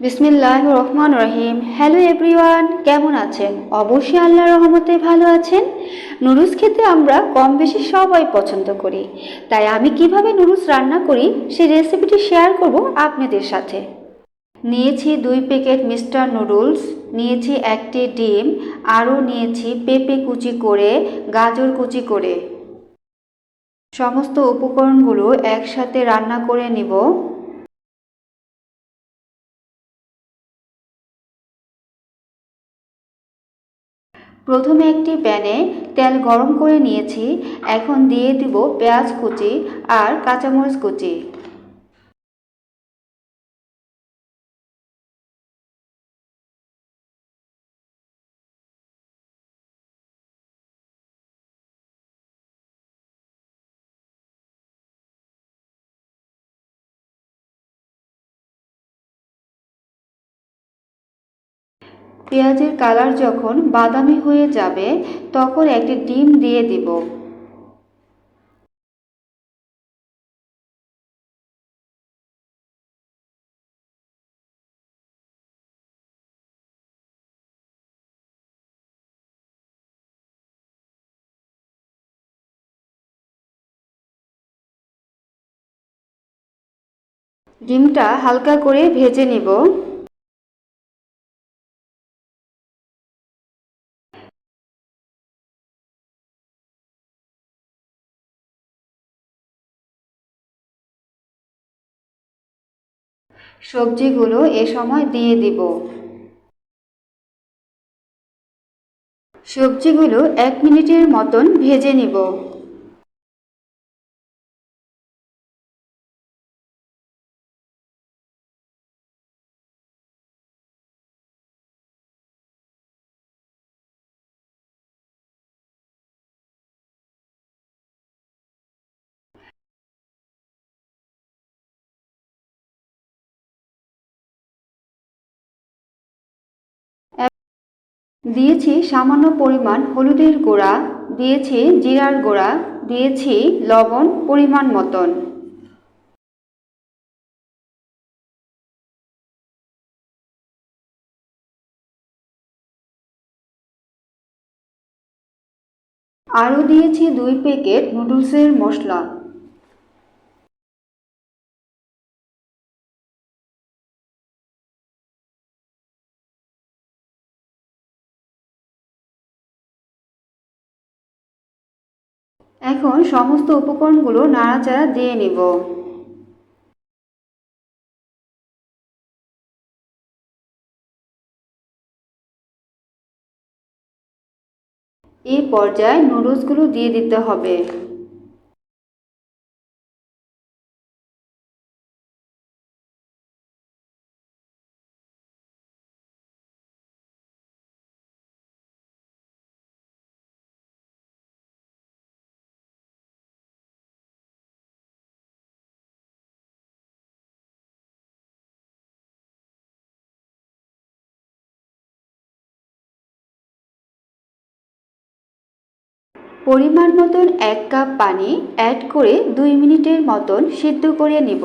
বিসমিল্লাহির রহমানির রহিম। Hello everyone, কেমন আছেন? অবশ্যই আল্লাহর রহমতে ভালো আছেন। নুডলস খেতে আমরা কম বেশি সবাই পছন্দ করি, তাই আমি কিভাবে নুডলস রান্না করি সেই রেসিপিটি শেয়ার করব আপনাদের সাথে। নিয়েছি 2 প্যাকেট মিস্টার নুডলস, নিয়েছি 1টি ডিম, আরও নিয়েছি পেঁপে কুচি করে, গাজর কুচি করে। সমস্ত উপকরণগুলো একসাথে রান্না করে নিব। প্রথমে একটি প্যানে তেল গরম করে নিয়েছি। এখন দিয়ে দিব পেঁয়াজ কুচি আর কাঁচামরিচ কুচি। পেঁয়াজের কালার যখন বাদামি হয়ে যাবে তখন একটি ডিম দিয়ে দিব। ডিমটা হালকা করে ভেজে নিব। সবজিগুলো এ সময় দিয়ে দিব। সবজিগুলো 1 মিনিটের মতন ভেজে নিব। দিয়েছি সামান্য পরিমাণ হলুদের গুঁড়া, দিয়েছি জিরার গুঁড়া, দিয়েছি লবণ পরিমাণ মতন। আরও দিয়েছি 2 প্যাকেট নুডলসের মশলা। এখন সমস্ত উপকরণগুলো নাড়াচাড়া দিয়ে নিব। এই পর্যায়ে নুডলসগুলো দিয়ে দিতে হবে। পরিমাণ মতন 1 কাপ পানি অ্যাড করে 2 মিনিটের মতন সিদ্ধ করে নিব।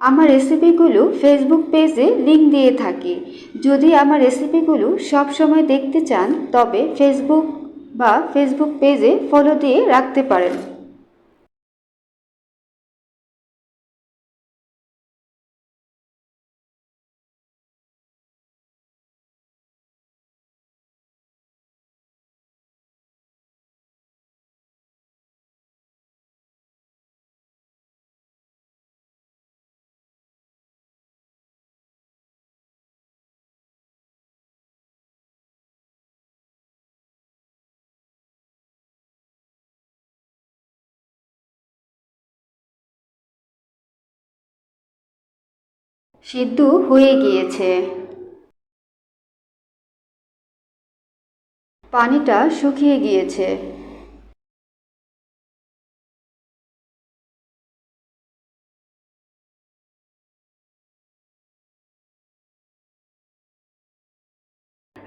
আমার রেসিপিগুলো ফেসবুক পেজে লিংক দিয়ে থাকি। যদি আমার রেসিপিগুলো সবসময় দেখতে চান তবে ফেসবুক পেজে ফলো দিয়ে রাখতে পারেন। সিদ্ধ হয়ে গিয়েছে। পানিটা শুকিয়ে গিয়েছে।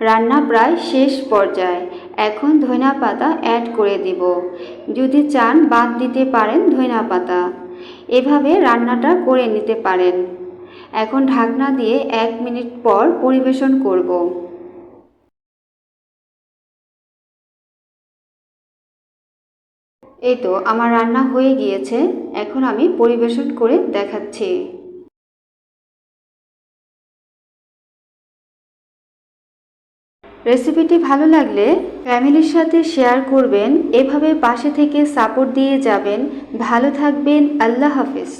রান্না প্রায় শেষ পর্যায়ে। এখন ধনিয়া পাতা অ্যাড করে দিব। যদি চান বাদ দিতে পারেন ধনিয়া পাতা। এভাবে রান্নাটা করে নিতে পারেন। এখন ঢাকনা দিয়ে 1 মিনিট পর পরিবেশন করব। এই তো আমার রান্না হয়ে গিয়েছে। এখন আমি পরিবেশন করে দেখাচ্ছি। রেসিপিটি ভালো লাগলে ফ্যামিলির সাথে শেয়ার করবেন। এভাবে পাশে থেকে সাপোর্ট দিয়ে যাবেন। ভালো থাকবেন। আল্লাহ হাফেজ।